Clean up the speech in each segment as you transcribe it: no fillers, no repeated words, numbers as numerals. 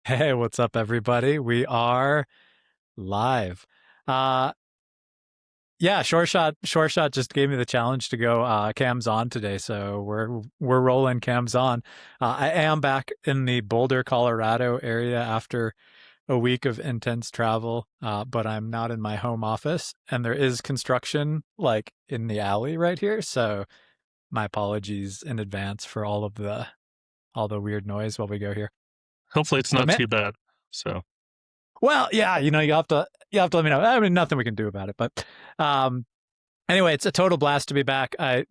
Hey, what's up, everybody? We are live. Uh, yeah, Short Shot just gave me the challenge to go cams on today, so we're rolling cams on. I am back in the Boulder, Colorado area after a week of intense travel, but I'm not in my home office, and there is construction like in the alley right here, so my apologies in advance for all the weird noise while we go here. Hopefully it's But not man, too bad. So well, yeah, you have to let me know. I mean, nothing we can do about it, but um, anyway, it's a total blast to be back. I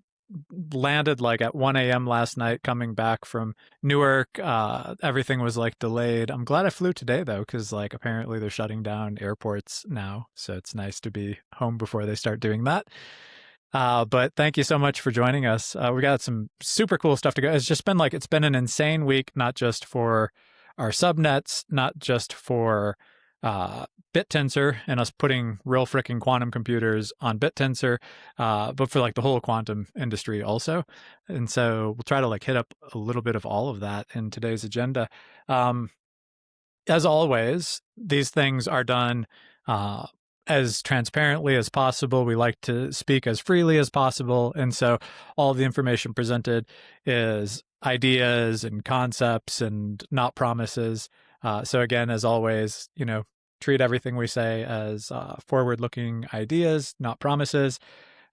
landed like at 1 a.m. last night, coming back from Newark. Everything was like delayed. I'm glad I flew today though, because like apparently they're shutting down airports now, so it's nice to be home before they start doing that. But thank you so much for joining us. We got some super cool stuff to go. It's been an insane week, not just for our subnets, not just for uh, BitTensor and us putting real freaking quantum computers on BitTensor, but for like the whole quantum industry also. And so we'll try to like hit up a little bit of all of that in today's agenda. Um, as always, these things are done uh, as transparently as possible. We like to speak as freely as possible. And so all the information presented is ideas and concepts and not promises. So, again, as always, treat everything we say as forward looking ideas, not promises.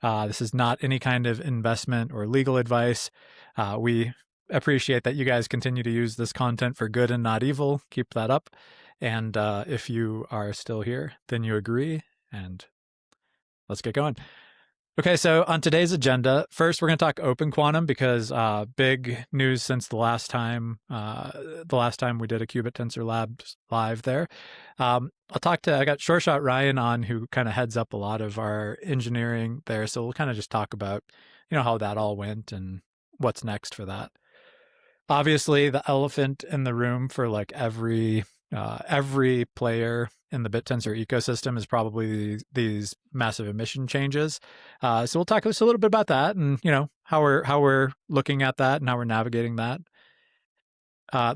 This is not any kind of investment or legal advice. We appreciate that you guys continue to use this content for good and not evil. Keep that up. And if you are still here, then you agree. And let's get going. Okay, so on today's agenda, first we're going to talk open quantum because big news since the last time we did a Qubit Tensor Labs live there. I got Short Shot Ryan on, who kind of heads up a lot of our engineering there, so we'll kind of just talk about how that all went and what's next for that. Obviously, the elephant in the room for like every player in the BitTensor ecosystem is probably these massive emission changes. So we'll talk just a little bit about that, and how we're looking at that and how we're navigating that.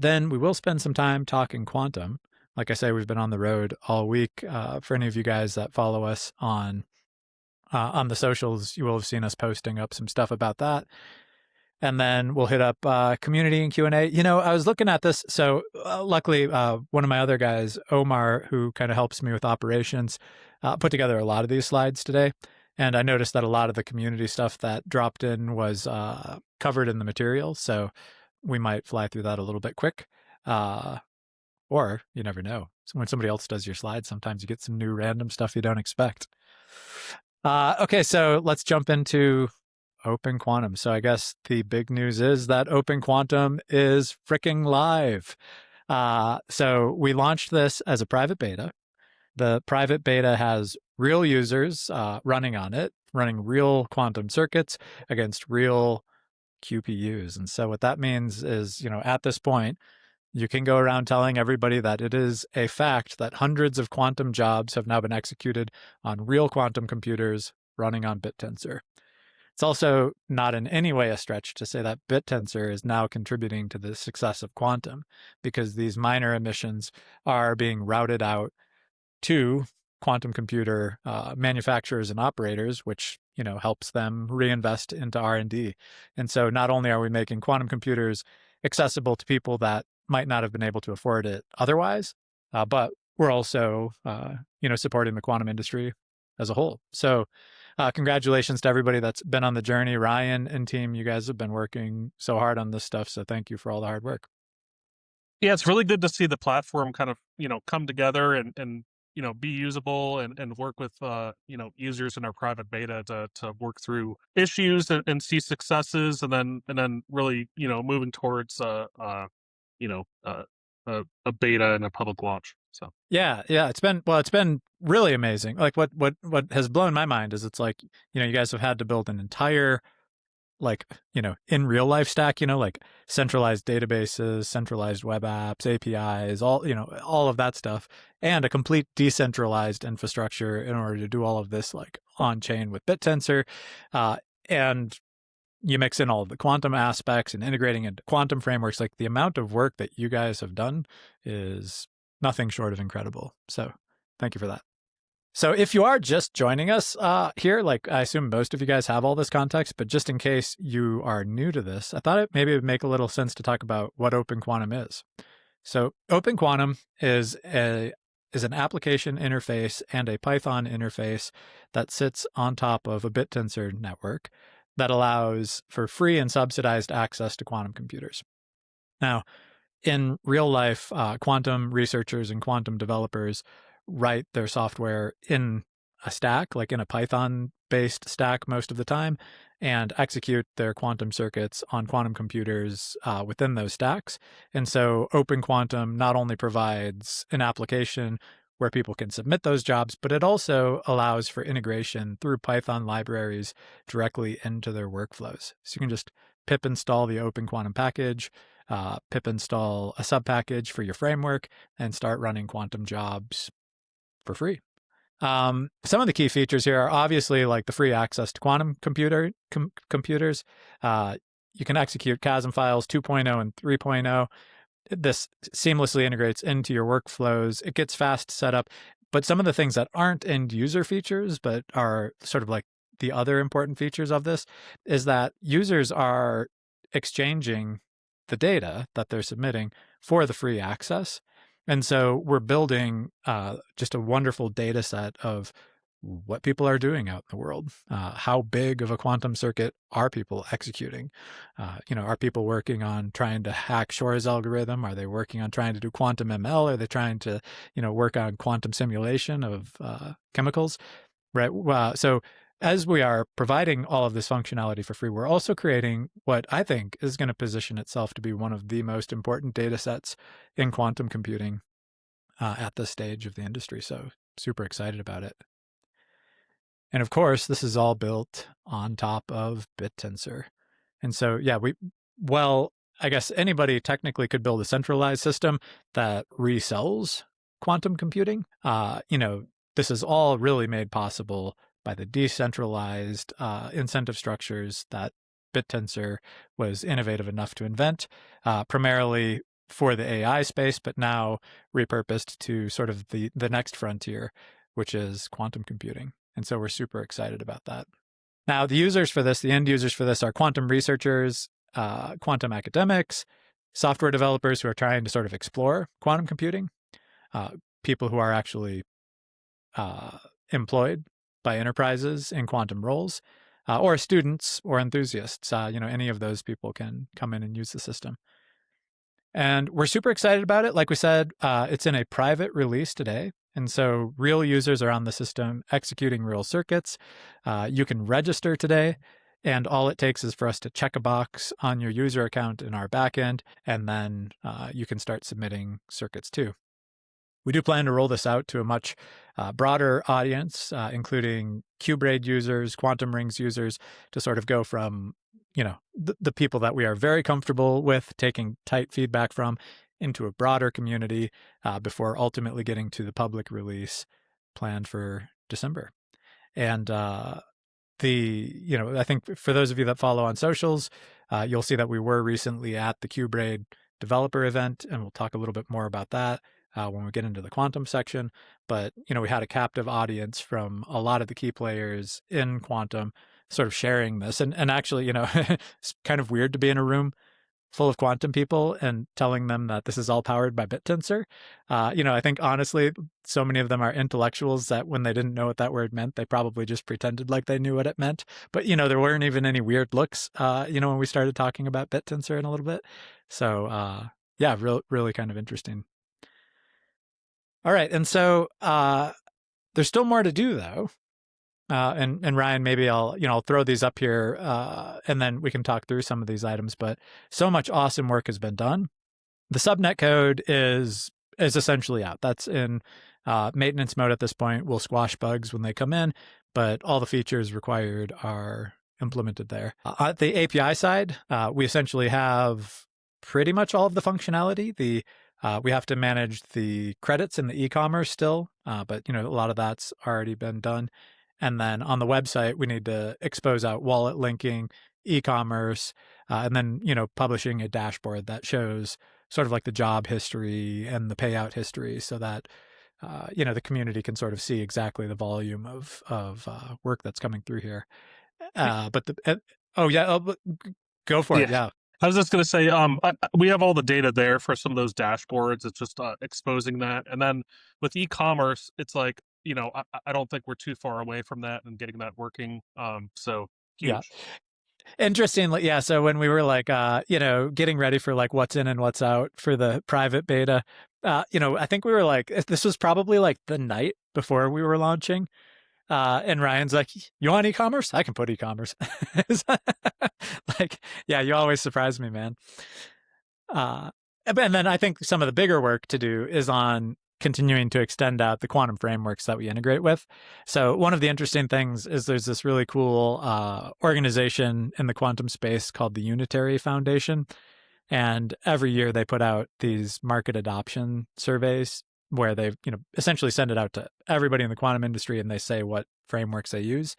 Then we will spend some time talking quantum. Like I say, we've been on the road all week. For any of you guys that follow us on the socials, you will have seen us posting up some stuff about that. And then we'll hit up community and Q&A. I was looking at this. So luckily, one of my other guys, Omar, who kind of helps me with operations, put together a lot of these slides today. And I noticed that a lot of the community stuff that dropped in was covered in the material. So we might fly through that a little bit quick. Or you never know. So when somebody else does your slides, sometimes you get some new random stuff you don't expect. Okay, so let's jump into Open Quantum. So I guess the big news is that Open Quantum is freaking live. So we launched this as a private beta. The private beta has real users running on it, running real quantum circuits against real QPUs. And so what that means is, at this point, you can go around telling everybody that it is a fact that hundreds of quantum jobs have now been executed on real quantum computers running on BitTensor. It's also not in any way a stretch to say that BitTensor is now contributing to the success of quantum, because these minor emissions are being routed out to quantum computer manufacturers and operators, which helps them reinvest into R&D. And so not only are we making quantum computers accessible to people that might not have been able to afford it otherwise, but we're also supporting the quantum industry as a whole. So congratulations to everybody that's been on the journey. Ryan and team, you guys have been working so hard on this stuff, so thank you for all the hard work. yeah, it's really good to see the platform kind of come together and be usable and work with users in our private beta to work through issues and see successes and then really moving towards you know uh, a beta and a public launch. So Yeah, it's been really amazing. Like what has blown my mind is it's like, you guys have had to build an entire, like, in real life stack, like centralized databases, centralized web apps, APIs, all of that stuff, and a complete decentralized infrastructure in order to do all of this like on chain with BitTensor. And you mix in all of the quantum aspects and integrating into quantum frameworks, like the amount of work that you guys have done is nothing short of incredible. So thank you for that. So if you are just joining us here, like I assume most of you guys have all this context, but just in case you are new to this, I thought it maybe would make a little sense to talk about what Open Quantum is. So Open Quantum is an application interface and a Python interface that sits on top of a BitTensor network that allows for free and subsidized access to quantum computers. Now, in real life, quantum researchers and quantum developers write their software in a stack, like in a Python-based stack most of the time, and execute their quantum circuits on quantum computers within those stacks. And so Open Quantum not only provides an application where people can submit those jobs, but it also allows for integration through Python libraries directly into their workflows. So you can just pip install the Open Quantum package, pip install a subpackage for your framework, and start running quantum jobs for free. Some of the key features here are obviously like the free access to quantum computers. You can execute QASM files 2.0 and 3.0. This seamlessly integrates into your workflows. It gets fast setup, but some of the things that aren't end user features, but are sort of like the other important features of this, is that users are exchanging the data that they're submitting for the free access. And so we're building just a wonderful data set of what people are doing out in the world. How big of a quantum circuit are people executing? Are people working on trying to hack Shor's algorithm? Are they working on trying to do quantum ML? Are they trying to, work on quantum simulation of chemicals? Right. So as we are providing all of this functionality for free, we're also creating what I think is going to position itself to be one of the most important data sets in quantum computing at this stage of the industry. So super excited about it. And of course, this is all built on top of BitTensor. And so, yeah, I guess anybody technically could build a centralized system that resells quantum computing. This is all really made possible by the decentralized incentive structures that BitTensor was innovative enough to invent, primarily for the AI space, but now repurposed to sort of the next frontier, which is quantum computing. And so we're super excited about that. Now, the end users for this are quantum researchers, quantum academics, software developers who are trying to sort of explore quantum computing, people who are actually employed by enterprises in quantum roles, or students or enthusiasts. Any of those people can come in and use the system. And we're super excited about it. Like we said, it's in a private release today. And so real users are on the system executing real circuits. You can register today, and all it takes is for us to check a box on your user account in our backend, and then you can start submitting circuits too. We do plan to roll this out to a much broader audience, including Qbtll users, quantum rings users, to sort of go from the people that we are very comfortable with taking tight feedback from into a broader community before ultimately getting to the public release planned for December. And I think for those of you that follow on socials, you'll see that we were recently at the Qbtll developer event, and we'll talk a little bit more about that when we get into the quantum section. But, we had a captive audience from a lot of the key players in quantum sort of sharing this. And actually, it's kind of weird to be in a room full of quantum people and telling them that this is all powered by BitTensor. I think honestly, so many of them are intellectuals that when they didn't know what that word meant, they probably just pretended like they knew what it meant. But, there weren't even any weird looks, when we started talking about BitTensor in a little bit. So, really kind of interesting. All right. And so there's still more to do, though. And Ryan, maybe I'll throw these up here and then we can talk through some of these items. But so much awesome work has been done. The subnet code is essentially out. That's in maintenance mode at this point. We'll squash bugs when they come in, but all the features required are implemented there. At the API side, we essentially have pretty much all of the functionality. We have to manage the credits in the e-commerce still, but a lot of that's already been done. And then on the website, we need to expose out wallet linking e-commerce, and then, publishing a dashboard that shows sort of like the job history and the payout history so that, the community can sort of see exactly the volume of work that's coming through here. But oh yeah, go for it. Yeah. Yeah. I was just going to say, we have all the data there for some of those dashboards. It's just exposing that. And then with e-commerce, it's like, I don't think we're too far away from that and getting that working. So Yeah. huge. Interestingly, yeah. So when we were like, getting ready for like what's in and what's out for the private beta, I think we were like, this was probably like the night before we were launching. And Ryan's like, you want e-commerce? I can put e-commerce. Like, yeah, you always surprise me, man. And then I think some of the bigger work to do is on continuing to extend out the quantum frameworks that we integrate with. So one of the interesting things is there's this really cool organization in the quantum space called the Unitary Foundation. And every year they put out these market adoption surveys where they, essentially send it out to everybody in the quantum industry and they say what frameworks they use.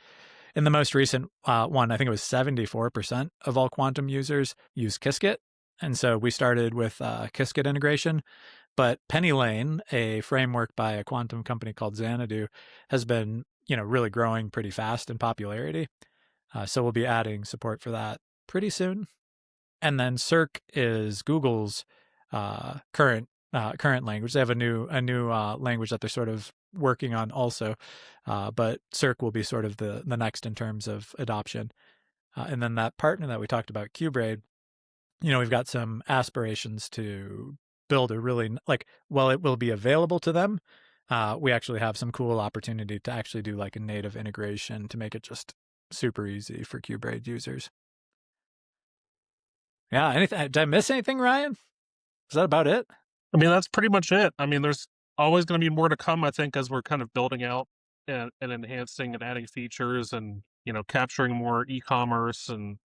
In the most recent one, I think it was 74% of all quantum users use Qiskit. And so we started with Qiskit integration. But Penny Lane, a framework by a quantum company called Xanadu, has been, really growing pretty fast in popularity. So we'll be adding support for that pretty soon. And then Circ is Google's current language. They have a new language that they're sort of working on also, but Circ will be sort of the next in terms of adoption. And then that partner that we talked about, Qbtll, we've got some aspirations to build a really while it will be available to them, we actually have some cool opportunity to actually do like a native integration to make it just super easy for Qbtll users. Yeah. Anything? Did I miss anything, Ryan? Is that about it? I mean, that's pretty much it. I mean, there's always going to be more to come, I think, as we're kind of building out and enhancing and adding features and, capturing more e-commerce and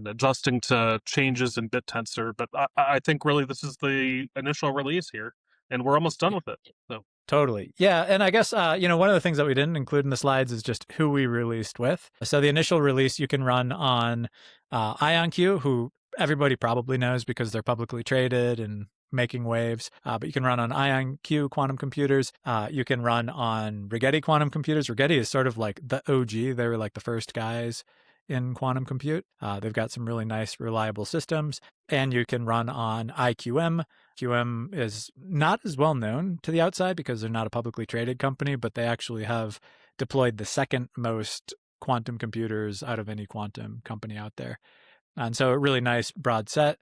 adjusting to changes in BitTensor. But I think really this is the initial release here, and we're almost done with it. So Totally. Yeah. And I guess, one of the things that we didn't include in the slides is just who we released with. So the initial release you can run on IonQ, who everybody probably knows because they're publicly traded and making waves. But you can run on IonQ quantum computers. You can run on Rigetti quantum computers. Rigetti is sort of like the OG. They were like the first guys in quantum compute. They've got some really nice, reliable systems. And you can run on IQM. QM is not as well known to the outside because they're not a publicly traded company, but they actually have deployed the second most quantum computers out of any quantum company out there. And so a really nice broad set.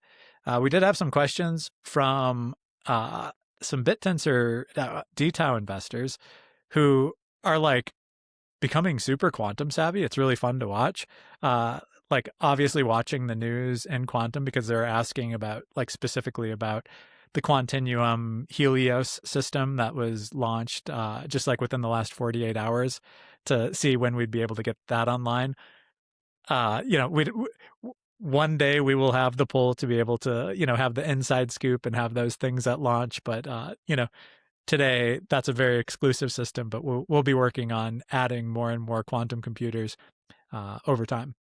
We did have some questions from some BitTensor DTAU investors who are like becoming super quantum savvy. It's really fun to watch. Like obviously watching the news in quantum because they're asking about like specifically about the Quantinuum Helios system that was launched just like within the last 48 hours to see when we'd be able to get that online. One day we will have the pull to be able to, have the inside scoop and have those things at launch. But, today that's a very exclusive system, but we'll be working on adding more and more quantum computers over time.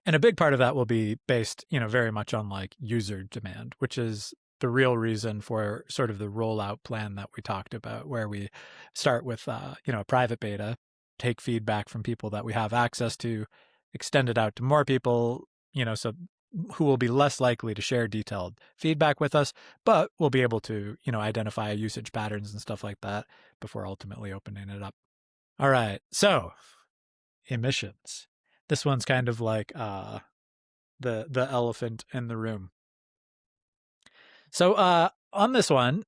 And a big part of that will be based, very much on like user demand, which is the real reason for sort of the rollout plan that we talked about, where we start with, a private beta, take feedback from people that we have access to, extend it out to more people, so who will be less likely to share detailed feedback with us, but we'll be able to, identify usage patterns and stuff like that before ultimately opening it up. All right. So emissions. This one's kind of like the elephant in the room. So on this one,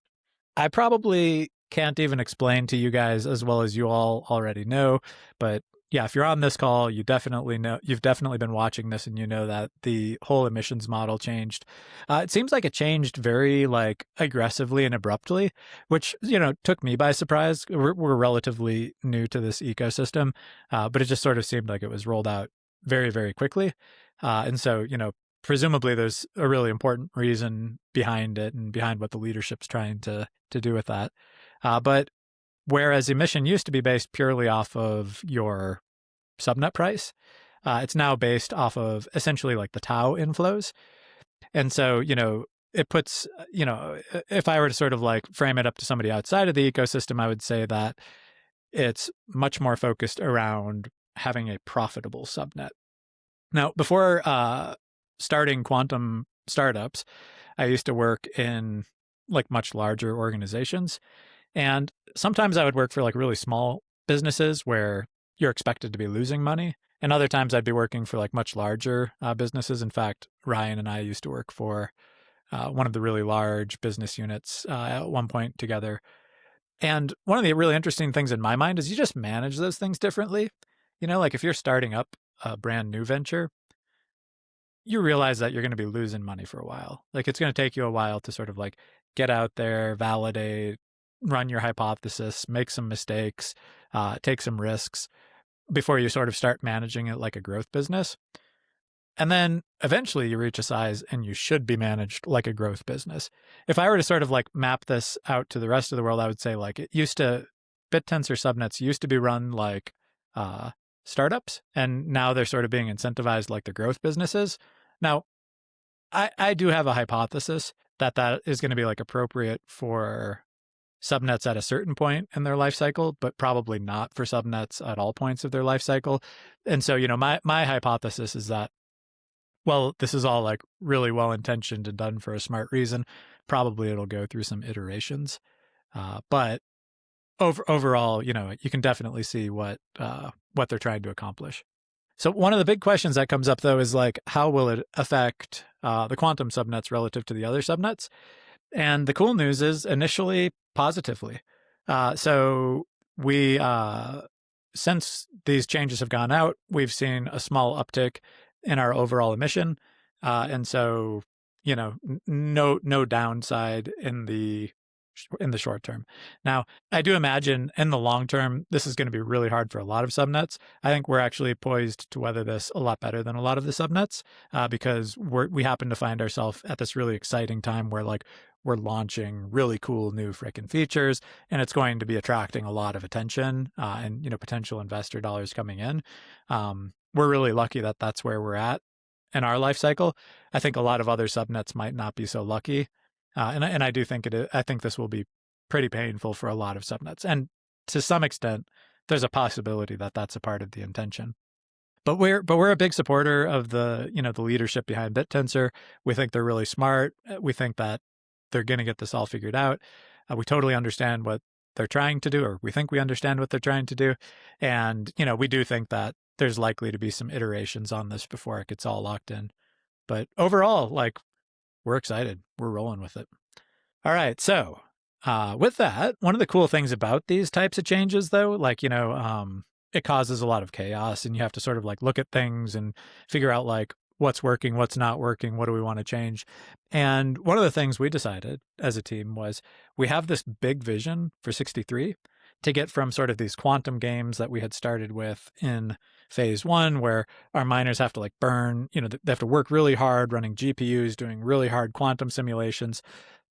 I probably can't even explain to you guys as well as you all already know, but yeah, if you're on this call, you've definitely been watching this and you know that the whole emissions model changed. It seems like it changed very like aggressively and abruptly, which, took me by surprise. We're relatively new to this ecosystem, but it just sort of seemed like it was rolled out very, very quickly. And so, presumably there's a really important reason behind it and behind what the leadership's trying to do with that. But whereas emission used to be based purely off of your subnet price, It's now based off of essentially like the Tau inflows. And so, it puts, if I were to sort of like frame it up to somebody outside of the ecosystem, I would say that it's much more focused around having a profitable subnet. Now, before starting quantum startups, I used to work in like much larger organizations. And sometimes I would work for like really small businesses where you're expected to be losing money. And other times I'd be working for like much larger businesses. In fact, Ryan and I used to work for one of the really large business units at one point together. And one of the really interesting things in my mind is you just manage those things differently. Like if you're starting up a brand new venture, you realize that you're going to be losing money for a while. Like it's going to take you a while to sort of like get out there, validate, run your hypothesis, make some mistakes, take some risks before you sort of start managing it like a growth business. And then eventually you reach a size and you should be managed like a growth business. If I were to sort of like map this out to the rest of the world, I would say like BitTensor subnets used to be run like uh, startups, and now they're sort of being incentivized like the growth businesses. Now, I do have a hypothesis that that is going to be like appropriate for subnets at a certain point in their life cycle, but probably not for subnets at all points of their life cycle. And so, my hypothesis is that, well, this is all like really well intentioned and done for a smart reason. Probably it'll go through some iterations, but overall, you can definitely see what they're trying to accomplish. So one of the big questions that comes up though is like, how will it affect the quantum subnets relative to the other subnets? And the cool news is initially positively. So we, since these changes have gone out, we've seen a small uptick in our overall emission, and so no downside in the short term. Now, I do imagine in the long term, this is going to be really hard for a lot of subnets. I think we're actually poised to weather this a lot better than a lot of the subnets because we happen to find ourselves at this really exciting time where like we're launching really cool new freaking features, and it's going to be attracting a lot of attention and potential investor dollars coming in. We're really lucky that that's where we're at in our life cycle. I think a lot of other subnets might not be so lucky. And I do think I think this will be pretty painful for a lot of subnets, and to some extent, there's a possibility that that's a part of the intention. But we're a big supporter of the leadership behind BitTensor. We think they're really smart. We think that they're going to get this all figured out. We totally understand what they're trying to do, or we think we understand what they're trying to do, and we do think that there's likely to be some iterations on this before it gets all locked in. But overall, like, we're excited. We're rolling with it. All right. So, with that, one of the cool things about these types of changes, though, like, it causes a lot of chaos, and you have to sort of like look at things and figure out like what's working, what's not working, what do we want to change. And one of the things we decided as a team was we have this big vision for 63 to get from sort of these quantum games that we had started with in phase one, where our miners have to like burn, they have to work really hard running GPUs, doing really hard quantum simulations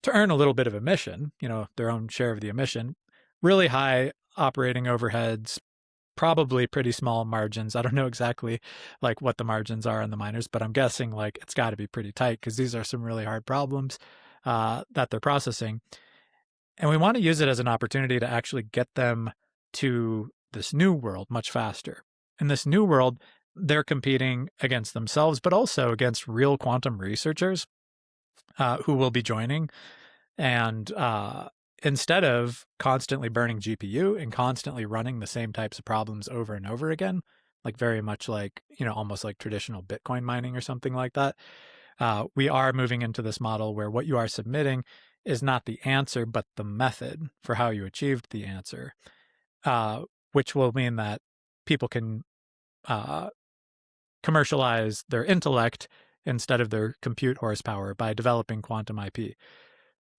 to earn a little bit of emission, their own share of the emission, really high operating overheads, probably pretty small margins. I don't know exactly like what the margins are on the miners, but I'm guessing like it's got to be pretty tight because these are some really hard problems that they're processing. And we want to use it as an opportunity to actually get them to this new world much faster. In this new world, they're competing against themselves, but also against real quantum researchers who will be joining. And instead of constantly burning GPU and constantly running the same types of problems over and over again, like very much like, almost like traditional Bitcoin mining or something like that, we are moving into this model where what you are submitting is not the answer, but the method for how you achieved the answer, which will mean that people can commercialize their intellect instead of their compute horsepower by developing quantum IP.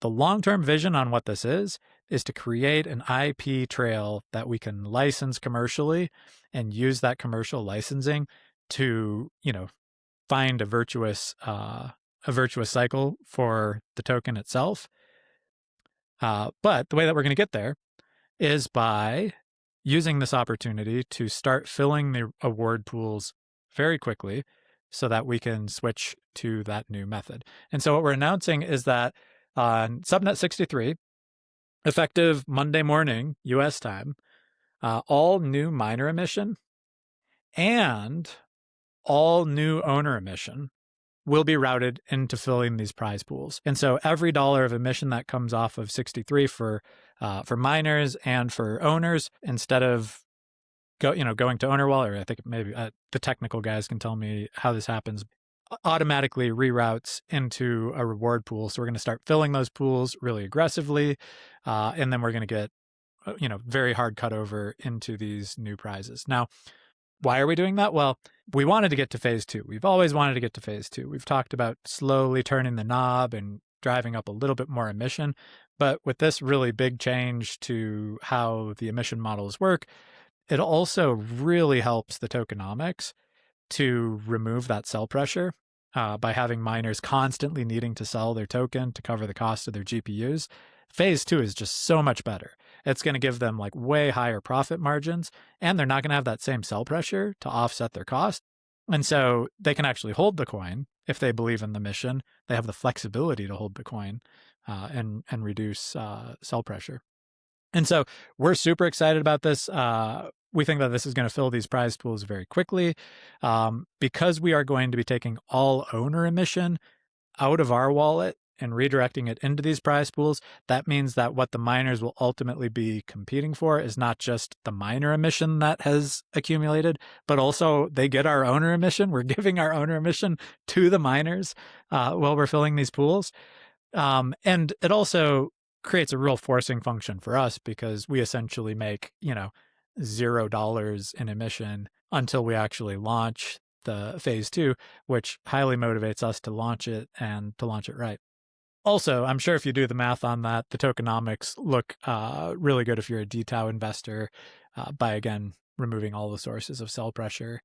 The long-term vision on what this is to create an IP trail that we can license commercially and use that commercial licensing to, find a virtuous cycle for the token itself. But the way that we're going to get there is by using this opportunity to start filling the award pools very quickly so that we can switch to that new method. And so what we're announcing is that on subnet 63, effective Monday morning US time, all new miner emission and all new owner emission will be routed into filling these prize pools. And so every dollar of emission that comes off of 63 for miners and for owners, instead of going to owner wall, or I think maybe the technical guys can tell me how this happens, automatically reroutes into a reward pool. So we're going to start filling those pools really aggressively, and then we're going to get very hard cut over into these new prizes. Now, why are we doing that? Well, we wanted to get to phase 2. We've always wanted to get to phase 2. We've talked about slowly turning the knob and driving up a little bit more emission. But with this really big change to how the emission models work, it also really helps the tokenomics to remove that sell pressure by having miners constantly needing to sell their token to cover the cost of their GPUs. Phase 2 is just so much better. It's going to give them like way higher profit margins, and they're not going to have that same sell pressure to offset their cost. And so they can actually hold the coin if they believe in the mission. They have the flexibility to hold the coin and reduce sell pressure. And so we're super excited about this. We think that this is going to fill these prize pools very quickly. Because we are going to be taking all owner emission out of our wallet and redirecting it into these prize pools, that means that what the miners will ultimately be competing for is not just the miner emission that has accumulated, but also they get our owner emission. We're giving our owner emission to the miners while we're filling these pools. And it also creates a real forcing function for us because we essentially make, $0 in emission until we actually launch the phase 2, which highly motivates us to launch it and to launch it right. Also, I'm sure if you do the math on that, the tokenomics look really good if you're a DTAU investor by, again, removing all the sources of sell pressure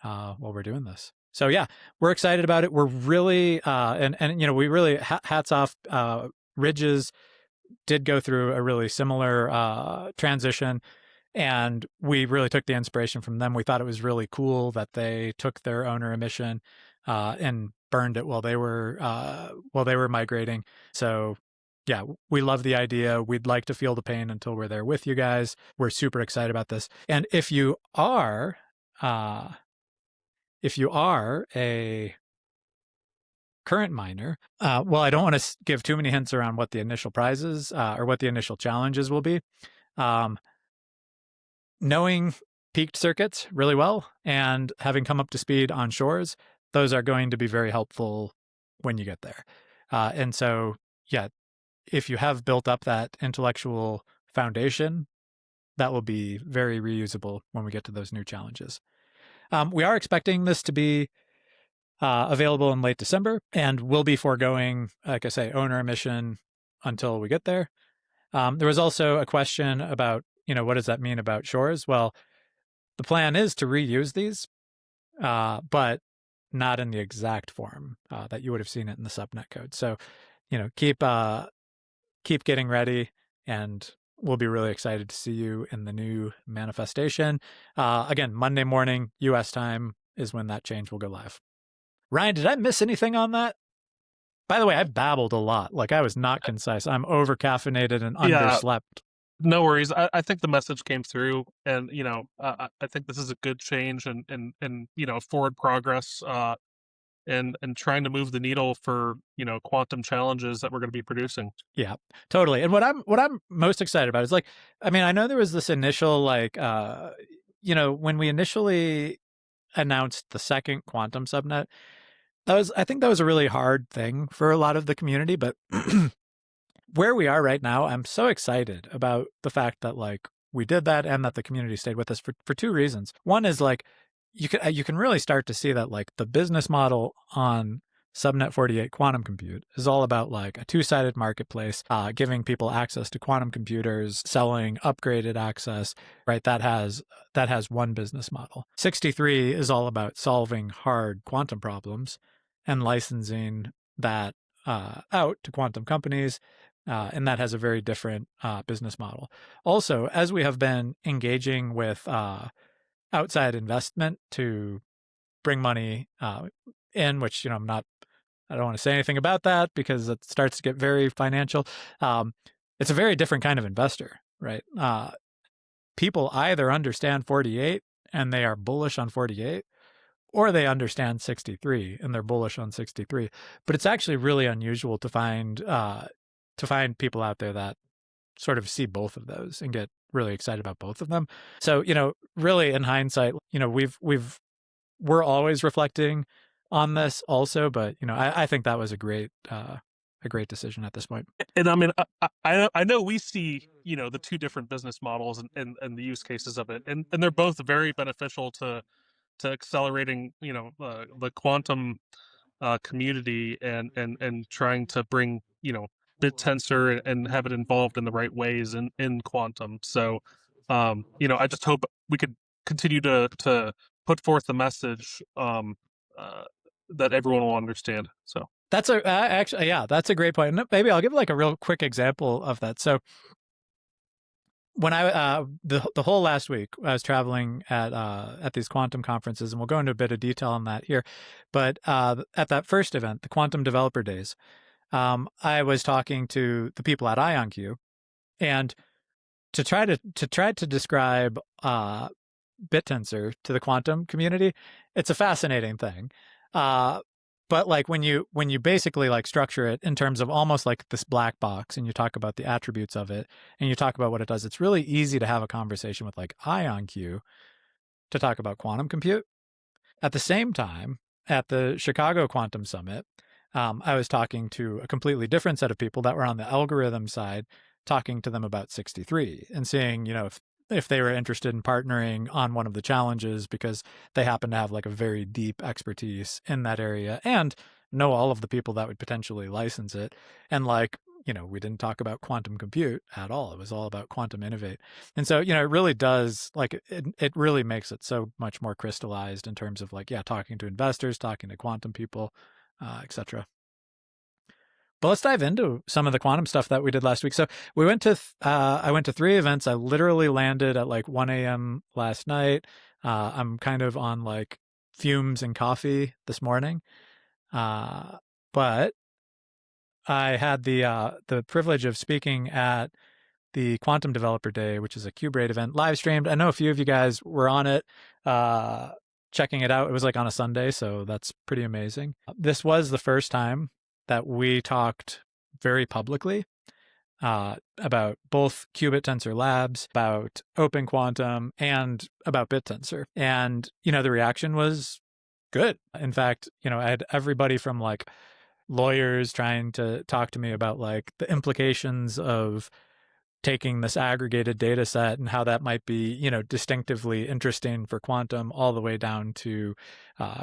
while we're doing this. So yeah, we're excited about it. We're really, we really, hats off, Ridges did go through a really similar transition, and we really took the inspiration from them. We thought it was really cool that they took their owner emission and burned it while they were migrating. So yeah, we love the idea. We'd like to feel the pain until we're there with you guys. We're super excited about this. And if you are a current miner, well, I don't want to give too many hints around what the initial prizes or what the initial challenges will be. Knowing peaked circuits really well and having come up to speed on shores, those are going to be very helpful when you get there. And so, yeah, if you have built up that intellectual foundation, that will be very reusable when we get to those new challenges. We are expecting this to be available in late December, and we'll be foregoing, like I say, owner emission until we get there. There was also a question about, what does that mean about shores? Well, the plan is to reuse these, but not in the exact form that you would have seen it in the subnet code. So, keep getting ready, and we'll be really excited to see you in the new manifestation. Again, Monday morning, US time is when that change will go live. Ryan, did I miss anything on that? By the way, I babbled a lot. Like, I was not concise. I'm over caffeinated and Yeah, underslept. no worries. I think the message came through, and I think this is a good change and forward progress, and trying to move the needle for quantum challenges that we're going to be producing. Yeah, totally. And what I'm most excited about is I know there was this initial when we initially announced the second quantum subnet, I think that was a really hard thing for a lot of the community, but where we are right now, I'm so excited about the fact that we did that and that the community stayed with us for two reasons. One is you can really start to see that the business model on Subnet 48 quantum compute is all about a two-sided marketplace, giving people access to quantum computers, selling upgraded access, right? That has one business model. 63 is all about solving hard quantum problems and licensing that out to quantum companies. And that has a very different business model. Also, as we have been engaging with outside investment to bring money in, which, I'm not, I don't want to say anything about that because it starts to get very financial. Um, it's a very different kind of investor, right? People either understand 48 and they are bullish on 48, or they understand 63 and they're bullish on 63. But it's actually really unusual to find people out there that sort of see both of those and get really excited about both of them. So, really in hindsight, we're always reflecting on this also, but I think that was a great decision at this point. And I mean, I know we see, the two different business models and the use cases of it, and they're both very beneficial to accelerating, the quantum community and trying to bring, BitTensor and have it involved in the right ways in quantum. So, I just hope we could continue to put forth the message uh, that everyone will understand. So. That's a actually, yeah, that's a great point. Maybe I'll give like a real quick example of that. So when the whole last week I was traveling at these quantum conferences, and we'll go into a bit of detail on that here. But at that first event, the Quantum Developer Days, I was talking to the people at IonQ, and to try to describe BitTensor to the quantum community, it's a fascinating thing. But like when you basically like structure it in terms of almost like this black box, and you talk about the attributes of it, and you talk about what it does, it's really easy to have a conversation with like IonQ to talk about quantum compute. At the same time, at the Chicago Quantum Summit, I was talking to a completely different set of people that were on the algorithm side, talking to them about 63 and seeing, if they were interested in partnering on one of the challenges because they happen to have like a very deep expertise in that area and know all of the people that would potentially license it. And like, we didn't talk about quantum compute at all. It was all about quantum innovate. And so, it really does like it really makes it so much more crystallized in terms of like, yeah, talking to investors, talking to quantum people, etc. But let's dive into some of the quantum stuff that we did last week. So I went to 3 events. I literally landed at like 1 a.m. last night. I'm kind of on like fumes and coffee this morning. But I had the privilege of speaking at the Quantum Developer Day, which is a Qbtll event, live streamed. I know a few of you guys were on it, checking it out. It was like on a Sunday, so that's pretty amazing. This was the first time that we talked very publicly about both Qubit Tensor Labs, about Open Quantum, and about BitTensor. And, the reaction was good. In fact, I had everybody from like lawyers trying to talk to me about like the implications of taking this aggregated data set and how that might be, distinctively interesting for quantum, all the way down to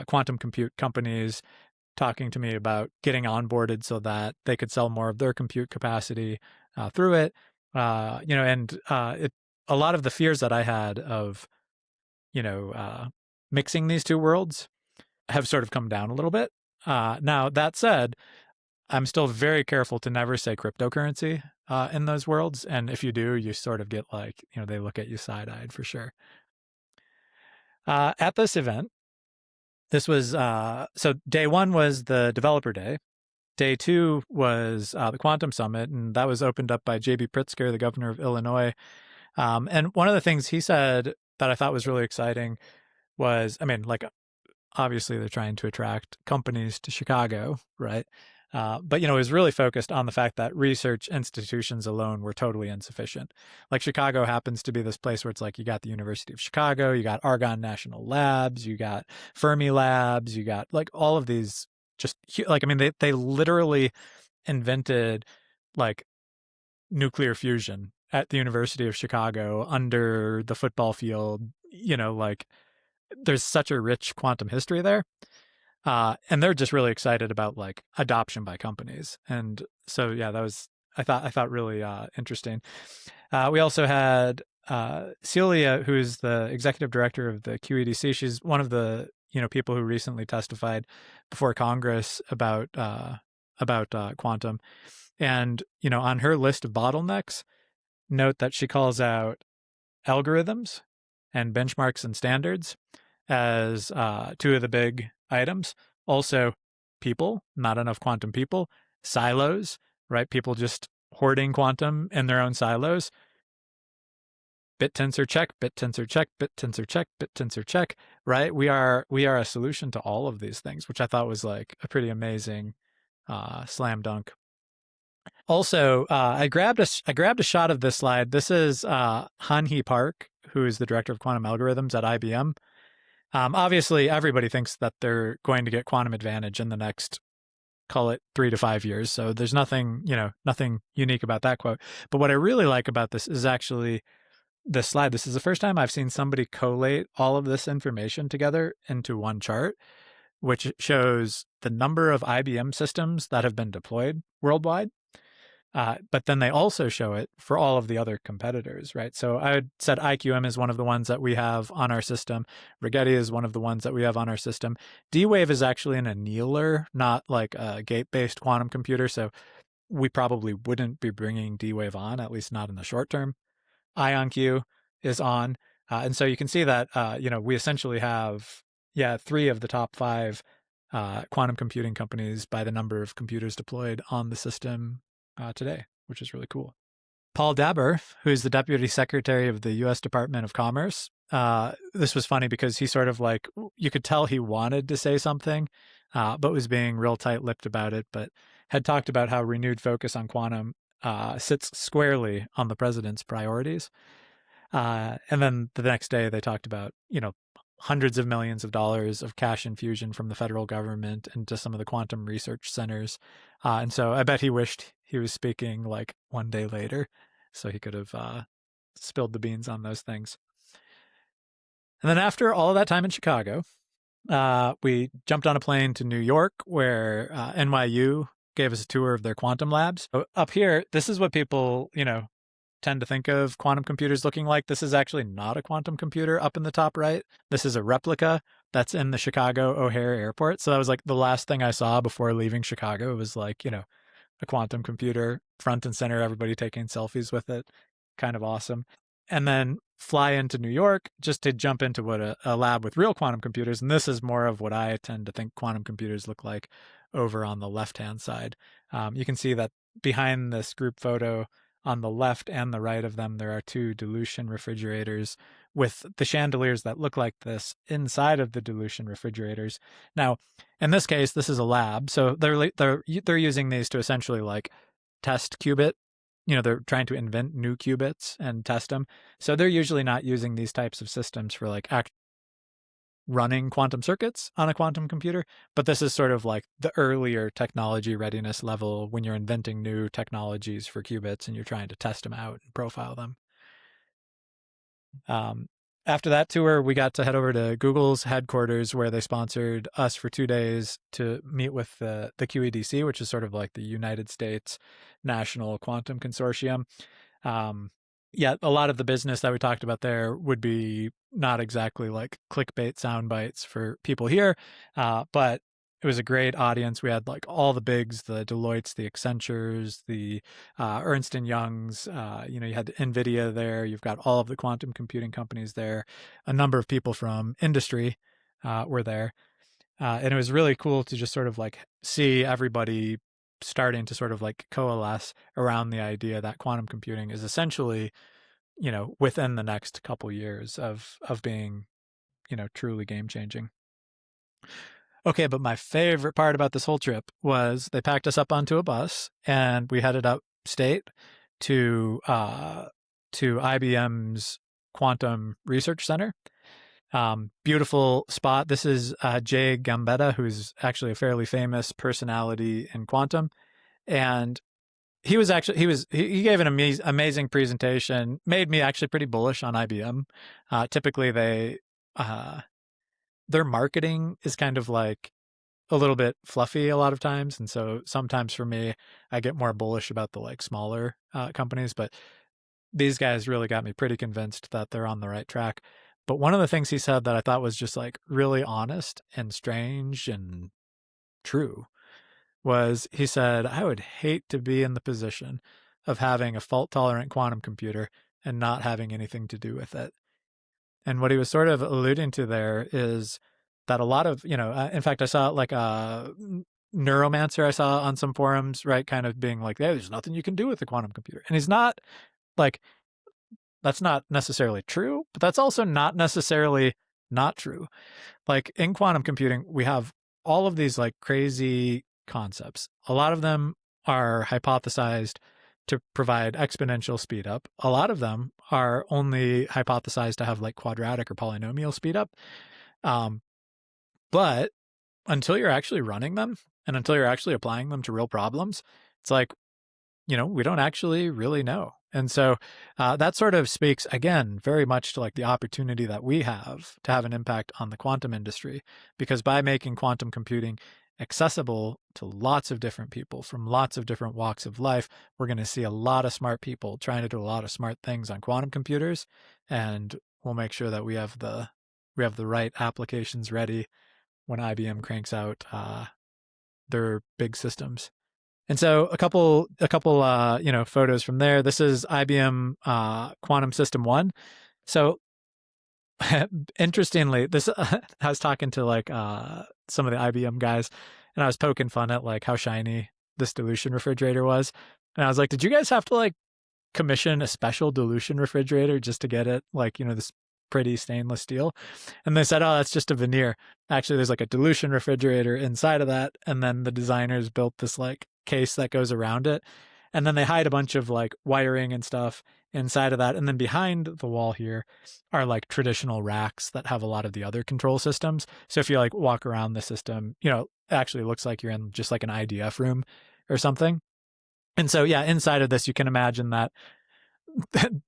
quantum compute companies talking to me about getting onboarded so that they could sell more of their compute capacity through it. And a lot of the fears that I had of, mixing these two worlds have sort of come down a little bit. Now, that said, I'm still very careful to never say cryptocurrency in those worlds. And if you do, you sort of get like, they look at you side-eyed for sure. At this event, this was, so day 1 was the developer day. Day 2 was the Quantum Summit, and that was opened up by J.B. Pritzker, the governor of Illinois. And one of the things he said that I thought was really exciting was, I mean, like, obviously they're trying to attract companies to Chicago, right? But, it was really focused on the fact that research institutions alone were totally insufficient. Like Chicago happens to be this place where it's like you got the University of Chicago, you got Argonne National Labs, you got Fermi Labs, you got like all of these just like, I mean, they literally invented like nuclear fusion at the University of Chicago under the football field, like there's such a rich quantum history there. And they're just really excited about like adoption by companies. And so, yeah, that was, I thought really interesting. We also had Celia, who is the executive director of the QEDC. She's one of the, people who recently testified before Congress about quantum. And, on her list of bottlenecks, note that she calls out algorithms and benchmarks and standards. as two of the big items. Also, people, not enough quantum people, silos, right? People just hoarding quantum in their own silos. Bit tensor check, bit tensor check, bit tensor check, bit tensor check, right? We are a solution to all of these things, which I thought was like a pretty amazing slam dunk. Also, I grabbed a shot of this slide. This is Han-hee Park, who is the director of quantum algorithms at IBM. Obviously, everybody thinks that they're going to get quantum advantage in the next, call it 3 to 5 years. So there's nothing, nothing unique about that quote. But what I really like about this is actually this slide. This is the first time I've seen somebody collate all of this information together into one chart, which shows the number of IBM systems that have been deployed worldwide. But then they also show it for all of the other competitors, right? So I would said IQM is one of the ones that we have on our system. Rigetti is one of the ones that we have on our system. D-Wave is actually an annealer, not like a gate-based quantum computer. So we probably wouldn't be bringing D-Wave on, at least not in the short term. IonQ is on. And so you can see that, we essentially have, 3 of the top 5 quantum computing companies by the number of computers deployed on the system today, which is really cool. Paul Dabber, who's the Deputy Secretary of the U.S. Department of Commerce, this was funny because he sort of like, you could tell he wanted to say something, but was being real tight-lipped about it, but had talked about how renewed focus on quantum sits squarely on the president's priorities. And then the next day they talked about, hundreds of millions of dollars of cash infusion from the federal government into some of the quantum research centers. And so I bet he wished he was speaking like one day later so he could have spilled the beans on those things. And then after all of that time in Chicago, we jumped on a plane to New York where NYU gave us a tour of their quantum labs. So up here, this is what people, tend to think of quantum computers looking like. This is actually not a quantum computer up in the top right. This is a replica that's in the Chicago O'Hare Airport. So that was like the last thing I saw before leaving Chicago. It was like, a quantum computer front and center, everybody taking selfies with it. Kind of awesome. And then fly into New York just to jump into what a lab with real quantum computers. And this is more of what I tend to think quantum computers look like over on the left-hand side. You can see that behind this group photo on the left and the right of them, there are 2 dilution refrigerators with the chandeliers that look like this inside of the dilution refrigerators. Now, in this case, this is a lab, so they're using these to essentially like test qubit. They're trying to invent new qubits and test them. So they're usually not using these types of systems for like running quantum circuits on a quantum computer, but this is sort of like the earlier technology readiness level when you're inventing new technologies for qubits and you're trying to test them out and profile them. After that tour, we got to head over to Google's headquarters where they sponsored us for 2 days to meet with the QEDC, which is sort of like the United States National Quantum Consortium. A lot of the business that we talked about there would be not exactly like clickbait sound bites for people here, but it was a great audience. We had like all the bigs, the Deloittes, the Accentures, the Ernst and Youngs. You had NVIDIA there. You've got all of the quantum computing companies there. A number of people from industry were there. And it was really cool to just sort of like see everybody starting to sort of like coalesce around the idea that quantum computing is essentially, within the next couple years of being, truly game changing. Okay, but my favorite part about this whole trip was they packed us up onto a bus and we headed upstate to IBM's Quantum Research Center. Beautiful spot. This is Jay Gambetta, who's actually a fairly famous personality in quantum, and he gave an amazing presentation. Made me actually pretty bullish on IBM. Typically, their marketing is kind of like a little bit fluffy a lot of times, and so sometimes for me, I get more bullish about the like smaller companies, but these guys really got me pretty convinced that they're on the right track. But one of the things he said that I thought was just like really honest and strange and true was he said, I would hate to be in the position of having a fault tolerant quantum computer and not having anything to do with it. And what he was sort of alluding to there is that a lot of, in fact, I saw like a neuromancer I saw on some forums, right, kind of being like, hey, there's nothing you can do with the quantum computer. And he's not like, that's not necessarily true, but that's also not necessarily not true. Like in quantum computing, we have all of these like crazy concepts. A lot of them are hypothesized to provide exponential speed up. A lot of them are only hypothesized to have like quadratic or polynomial speed up. Um, but until you're actually running them and until you're actually applying them to real problems, it's like, we don't actually really know. And so that sort of speaks, again, very much to like the opportunity that we have to have an impact on the quantum industry, because by making quantum computing accessible to lots of different people from lots of different walks of life, we're going to see a lot of smart people trying to do a lot of smart things on quantum computers, and we'll make sure that we have the right applications ready when IBM cranks out their big systems. And so a couple photos from there. This is IBM Quantum System 1. So interestingly, this I was talking to like some of the IBM guys, and I was poking fun at like how shiny this dilution refrigerator was. And I was like, did you guys have to like commission a special dilution refrigerator just to get it, like, this pretty stainless steel? And they said, oh, that's just a veneer. Actually, there's like a dilution refrigerator inside of that, and then the designers built this like case that goes around it, and then they hide a bunch of like wiring and stuff inside of that, and then behind the wall here are like traditional racks that have a lot of the other control systems. So if you like walk around the system, it actually looks like you're in just like an IDF room or something. And so yeah, inside of this you can imagine that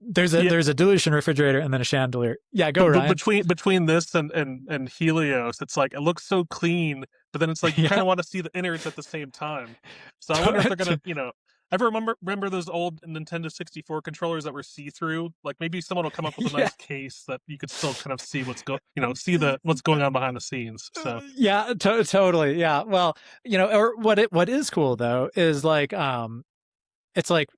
there's Yeah, a dilution refrigerator and then a chandelier. Yeah, go but Ryan. between this and Helios, it's like it looks so clean, but then it's like you kind Yeah. of want to see the innards at the same time. So I wonder if they're gonna, ever remember those old Nintendo 64 controllers that were see through? Like maybe someone will come up with a Yeah. nice case that you could still kind of see see what's going on behind the scenes. So Yeah, totally. Yeah. Well, or what is cool though is like it's like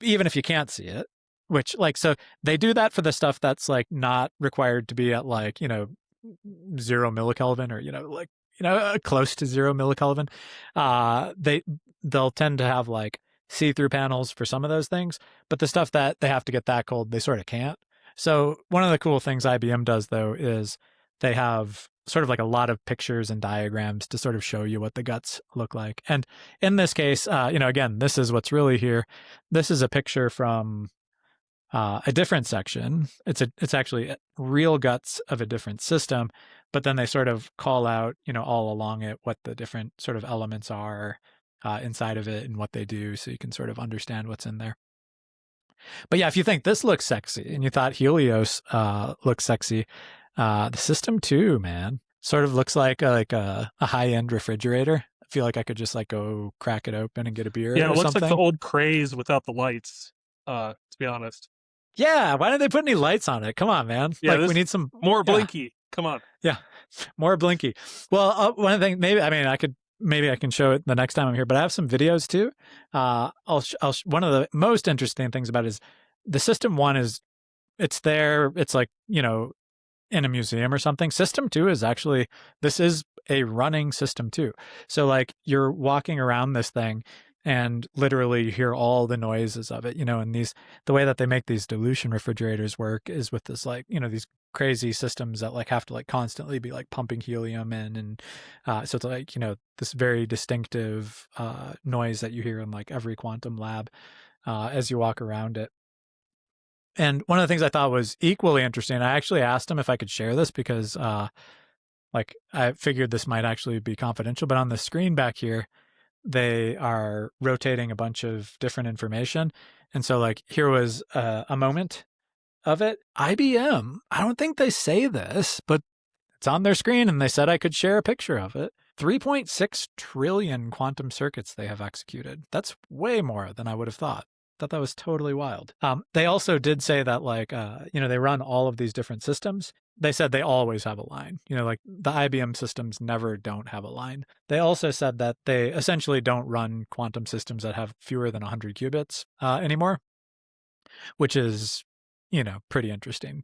even if you can't see it, which like so they do that for the stuff that's like not required to be at like, 0 millikelvin or like close to 0 millikelvin. They'll tend to have like see-through panels for some of those things, but the stuff that they have to get that cold, they sort of can't. So one of the cool things IBM does though is they have sort of like a lot of pictures and diagrams to sort of show you what the guts look like. And in this case, again, this is what's really here. This is a picture from a different section. It's actually real guts of a different system, but then they sort of call out, all along it what the different sort of elements are inside of it and what they do, so you can sort of understand what's in there. But yeah, if you think this looks sexy and you thought Helios looks sexy, the system too, man, sort of looks like a high end refrigerator. I feel like I could just like go crack it open and get a beer yeah, or it looks like the something. old craze without the lights. To be honest, Yeah, why didn't they put any lights on it? Come on, man. yeah, Like we this need some. more Yeah, blinky. Come on. yeah, more blinky. Well, one of the things, maybe I can show it the next time I'm here, but I have some videos too. One of the most interesting things about it is the system one is it's there. It's like, in a museum or something. System 2 is actually, this is a running system 2. So like you're walking around this thing and literally you hear all the noises of it, and the way that they make these dilution refrigerators work is with this like, these crazy systems that like have to like constantly be like pumping helium in. And so it's like, this very distinctive noise that you hear in like every quantum lab as you walk around it. And one of the things I thought was equally interesting, I actually asked him if I could share this because, like, I figured this might actually be confidential. But on the screen back here, they are rotating a bunch of different information, and so like here was a moment of it. IBM, I don't think they say this, but it's on their screen, and they said I could share a picture of it. 3.6 trillion quantum circuits they have executed. That's way more than I would have thought. Thought that was totally wild. They also did say that like, they run all of these different systems. They said they always have a line, like the IBM systems never don't have a line. They also said that they essentially don't run quantum systems that have fewer than 100 qubits anymore, which is, pretty interesting.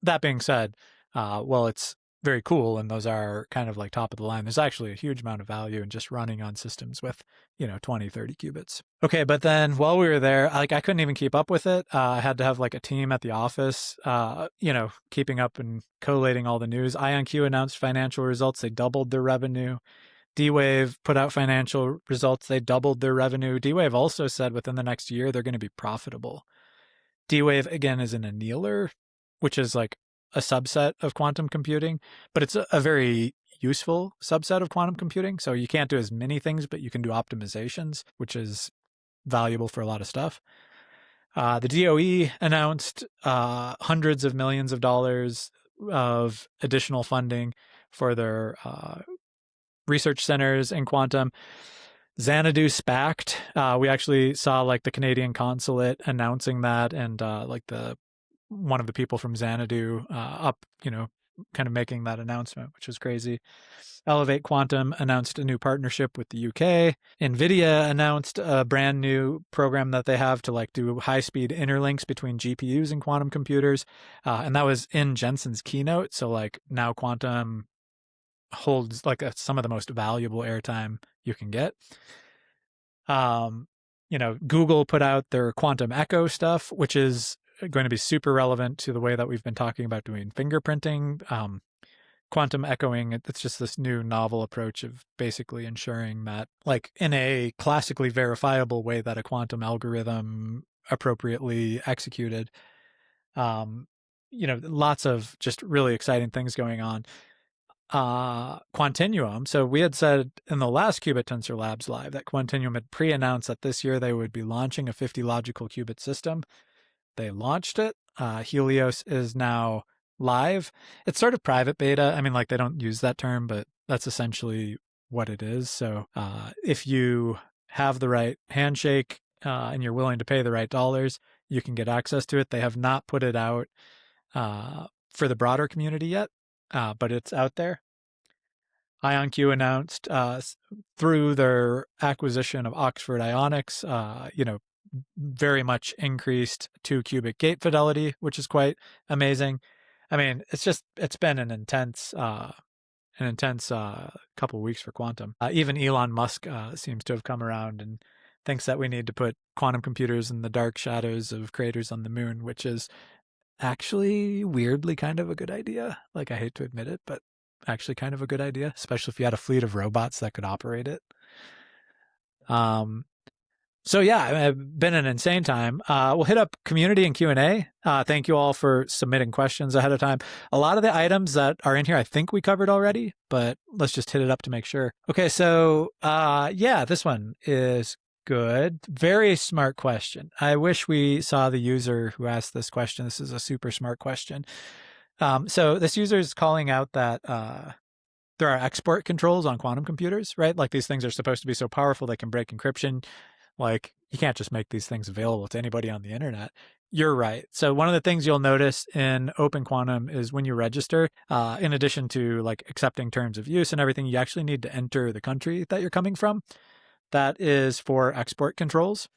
that being said, well, it's very cool, and those are kind of like top of the line. There's actually a huge amount of value in just running on systems with, 20, 30 qubits. Okay, but then while we were there, like I couldn't even keep up with it. I had to have like a team at the office, keeping up and collating all the news. IonQ announced financial results. They doubled their revenue. D-Wave put out financial results. They doubled their revenue. D-Wave also said within the next year they're going to be profitable. D-Wave, again, is an annealer, which is like a subset of quantum computing, but it's a very useful subset of quantum computing. So you can't do as many things, but you can do optimizations, which is valuable for a lot of stuff. The DOE announced hundreds of millions of dollars of additional funding for their research centers in quantum. Xanadu SPACed. We actually saw like the Canadian consulate announcing that, and like the one of the people from Xanadu up, kind of making that announcement, which was crazy. Elevate Quantum announced a new partnership with the UK. NVIDIA announced a brand new program that they have to like do high-speed interlinks between GPUs and quantum computers. And that was in Jensen's keynote. So like now quantum holds like some of the most valuable airtime you can get. Google put out their quantum echo stuff, which is going to be super relevant to the way that we've been talking about doing fingerprinting. Quantum echoing, it's just this new novel approach of basically ensuring that, like in a classically verifiable way, that a quantum algorithm appropriately executed. Lots of just really exciting things going on. Quantinuum. So we had said in the last Qubit Tensor Labs Live that Quantinuum had pre-announced that this year they would be launching a 50 logical qubit system. They launched it. Helios is now live. It's sort of private beta. I mean, like they don't use that term, but that's essentially what it is. So if you have the right handshake and you're willing to pay the right dollars, you can get access to it. They have not put it out for the broader community yet, but it's out there. IonQ announced through their acquisition of Oxford Ionics, very much increased 2-qubit gate fidelity, which is quite amazing. I mean, it's been an intense couple of weeks for quantum. Even Elon Musk seems to have come around and thinks that we need to put quantum computers in the dark shadows of craters on the moon, which is actually weirdly kind of a good idea. Like, I hate to admit it, but actually kind of a good idea, especially if you had a fleet of robots that could operate it. So yeah, it's been an insane time. We'll hit up community and Q&A. Thank you all for submitting questions ahead of time. A lot of the items that are in here, I think we covered already, but let's just hit it up to make sure. Okay, so this one is good. Very smart question. I wish we saw the user who asked this question. This is a super smart question. So this user is calling out that there are export controls on quantum computers, right? Like these things are supposed to be so powerful they can break encryption. Like you can't just make these things available to anybody on the internet. You're right. So one of the things you'll notice in Open Quantum is when you register, in addition to like accepting terms of use and everything, you actually need to enter the country that you're coming from. That is for export controls.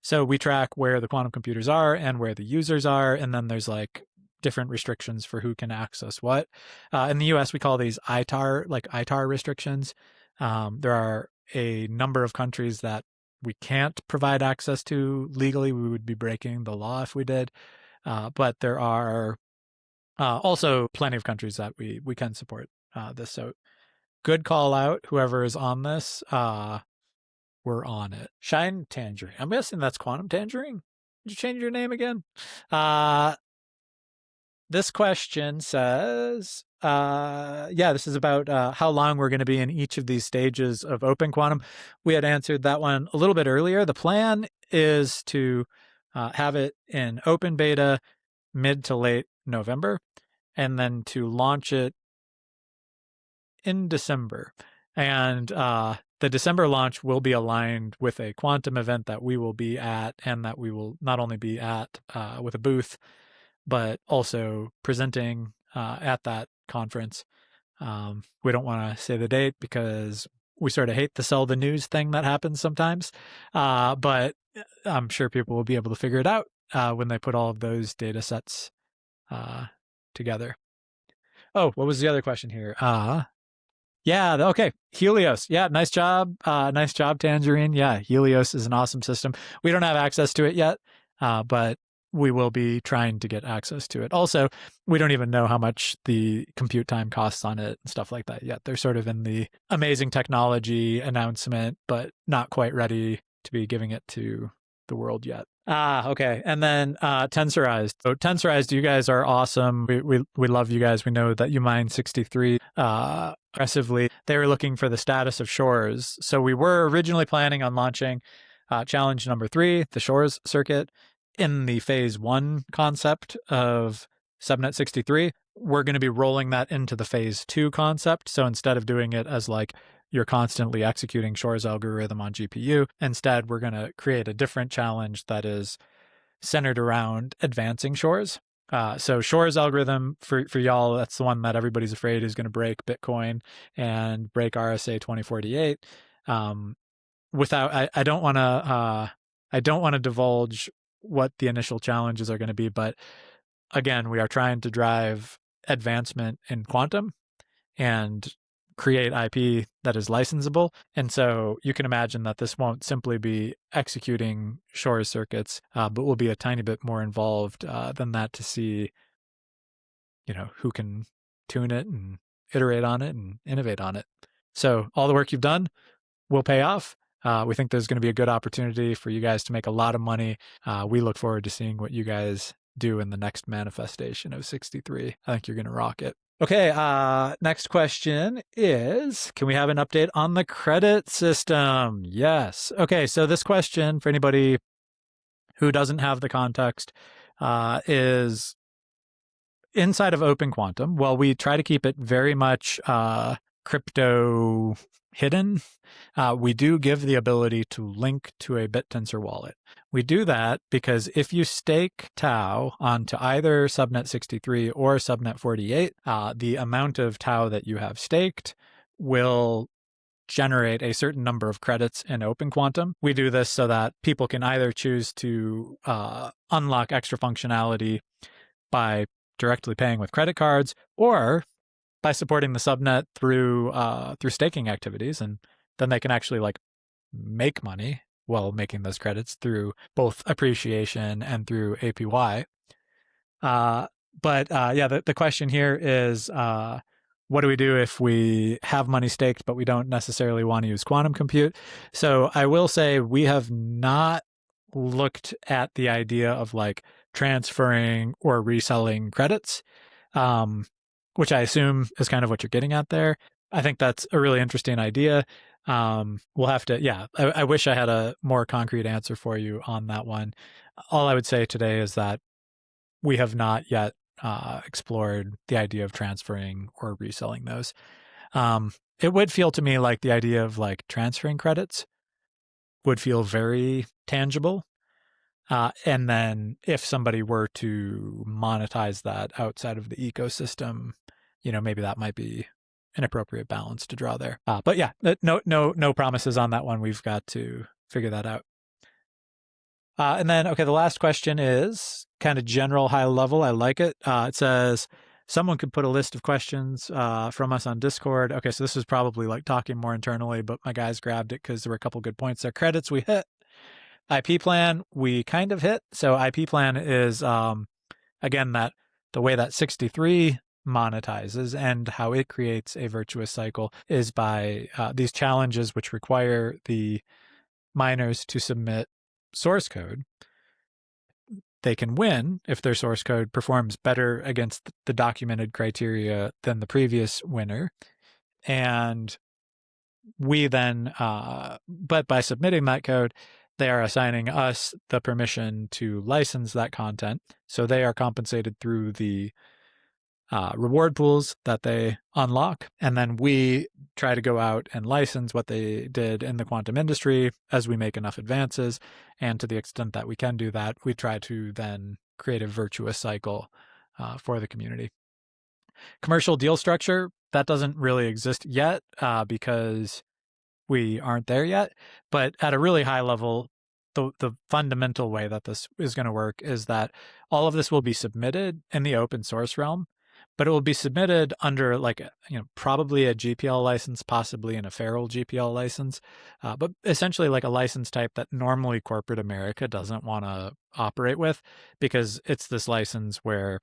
So we track where the quantum computers are and where the users are, and then there's like different restrictions for who can access what. In the US, we call these ITAR restrictions. There are a number of countries that we can't provide access to legally. We would be breaking the law if we did. But there are also plenty of countries that we can support this. So good call out, whoever is on this. We're on it. Shine Tangerine. I'm guessing that's Quantum Tangerine. Did you change your name again? This question says, this is about how long we're going to be in each of these stages of Open Quantum. We had answered that one a little bit earlier. The plan is to have it in open beta mid to late November, and then to launch it in December. And the December launch will be aligned with a quantum event that we will be at, and that we will not only be at with a booth, but also presenting at that conference. We don't want to say the date because we sort of hate the sell the news thing that happens sometimes. But I'm sure people will be able to figure it out when they put all of those data sets together. Oh, what was the other question here? Yeah, okay. Helios. Yeah, nice job. Nice job, Tangerine. Yeah, Helios is an awesome system. We don't have access to it yet, but we will be trying to get access to it. Also, we don't even know how much the compute time costs on it and stuff like that yet. They're sort of in the amazing technology announcement, but not quite ready to be giving it to the world yet. Okay. And then Tensorized. So Tensorized, you guys are awesome. We love you guys. We know that you mine 63 aggressively. They were looking for the status of Shores. So we were originally planning on launching challenge number 3, the Shores circuit, in the phase 1 concept of subnet 63. We're going to be rolling that into the phase 2 concept. So instead of doing it as like you're constantly executing Shor's algorithm on GPU, instead we're going to create a different challenge that is centered around advancing Shor's. So Shor's algorithm for y'all, that's the one that everybody's afraid is going to break Bitcoin and break RSA 2048. I don't want to divulge what the initial challenges are going to be, but again, we are trying to drive advancement in quantum and create IP that is licensable. And so you can imagine that this won't simply be executing Shor's circuits, but will be a tiny bit more involved than that to see, who can tune it and iterate on it and innovate on it. So all the work you've done will pay off. We think there's going to be a good opportunity for you guys to make a lot of money. We look forward to seeing what you guys do in the next manifestation of 63. I think you're going to rock it. Okay, next question is, can we have an update on the credit system? Yes. Okay, so this question, for anybody who doesn't have the context, is inside of Open Quantum. Well, we try to keep it very much crypto hidden. We do give the ability to link to a BitTensor wallet. We do that because if you stake Tau onto either subnet 63 or subnet 48, the amount of Tau that you have staked will generate a certain number of credits in Open Quantum. We do this so that people can either choose to unlock extra functionality by directly paying with credit cards, or by supporting the subnet through staking activities, and then they can actually like make money while making those credits through both appreciation and through APY. The question here is, what do we do if we have money staked but we don't necessarily want to use quantum compute? So I will say we have not looked at the idea of like transferring or reselling credits, which I assume is kind of what you're getting at there. I think that's a really interesting idea. We'll have to, I wish I had a more concrete answer for you on that one. All I would say today is that we have not yet explored the idea of transferring or reselling those. It would feel to me like the idea of like transferring credits would feel very tangible. And then if somebody were to monetize that outside of the ecosystem, maybe that might be an appropriate balance to draw there. But yeah, no promises on that one. We've got to figure that out. And then, okay, the last question is kind of general, high level. I like it. It says, someone could put a list of questions from us on Discord. Okay, so this is probably like talking more internally, but my guys grabbed it because there were a couple good points there. Credits we hit. IP plan we kind of hit. So IP plan is, again, that the way that 63 monetizes and how it creates a virtuous cycle is by these challenges which require the miners to submit source code. They can win if their source code performs better against the documented criteria than the previous winner. And we then, but by submitting that code, they are assigning us the permission to license that content. So they are compensated through the reward pools that they unlock. And then we try to go out and license what they did in the quantum industry as we make enough advances. And to the extent that we can do that, we try to then create a virtuous cycle for the community. Commercial deal structure, that doesn't really exist yet because we aren't there yet. But at a really high level, the fundamental way that this is going to work is that all of this will be submitted in the open source realm. but it will be submitted under like probably a GPL license, possibly an feral GPL license, but essentially like a license type that normally corporate America doesn't want to operate with, because it's this license where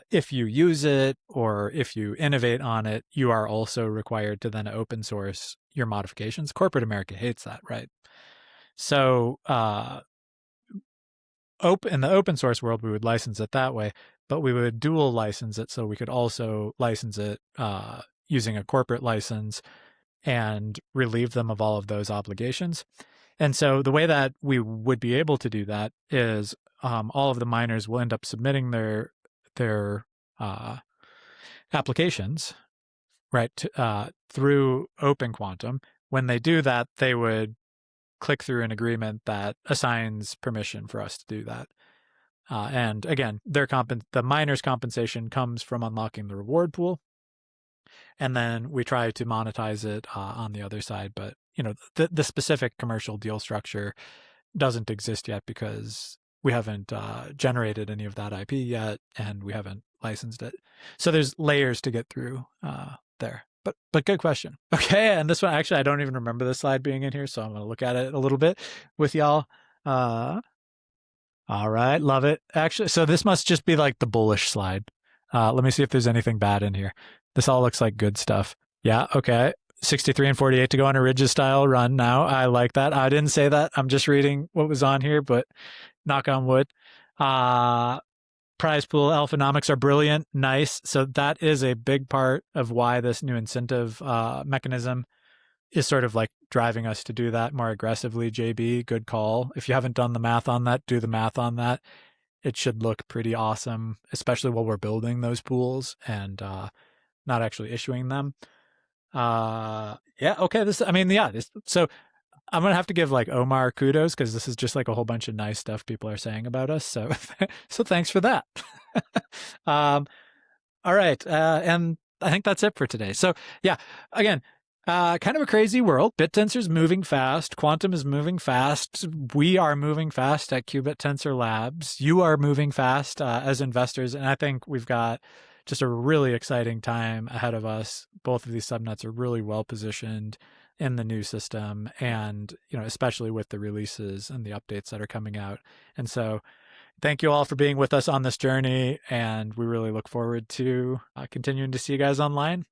if you use it or if you innovate on it, you are also required to then open source your modifications. Corporate America hates that, right? So in the open source world, we would license it that way, but we would dual license it so we could also license it using a corporate license and relieve them of all of those obligations. And so the way that we would be able to do that is all of the miners will end up submitting their applications right through Open Quantum. When they do that, they would click through an agreement that assigns permission for us to do that. And again, the miner's compensation comes from unlocking the reward pool, and then we try to monetize it on the other side. But the specific commercial deal structure doesn't exist yet because we haven't generated any of that IP yet, and we haven't licensed it. So there's layers to get through there. But good question. Okay, and this one actually I don't even remember this slide being in here, so I'm going to look at it a little bit with y'all. All right, love it. Actually, so this must just be like the bullish slide. Let me see if there's anything bad in here. This all looks like good stuff. Yeah, okay. 63 and 48 to go on a Ridges style run now. I like that. I didn't say that. I'm just reading what was on here, but knock on wood. Prize pool alphanomics are brilliant. Nice. So that is a big part of why this new incentive mechanism is sort of like driving us to do that more aggressively. JB, good call. If you haven't done the math on that, do the math on that. It should look pretty awesome, especially while we're building those pools and not actually issuing them. Yeah, okay. So I'm gonna have to give like Omar kudos because this is just like a whole bunch of nice stuff people are saying about us. So so thanks for that. All right, and I think that's it for today. So yeah, again, kind of a crazy world. BitTensor's moving fast. Quantum is moving fast. We are moving fast at Qubit Tensor Labs. You are moving fast as investors, and I think we've got just a really exciting time ahead of us. Both of these subnets are really well positioned in the new system, and especially with the releases and the updates that are coming out. And so thank you all for being with us on this journey, and we really look forward to continuing to see you guys online.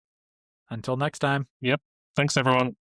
Until next time. Yep. Thanks, everyone.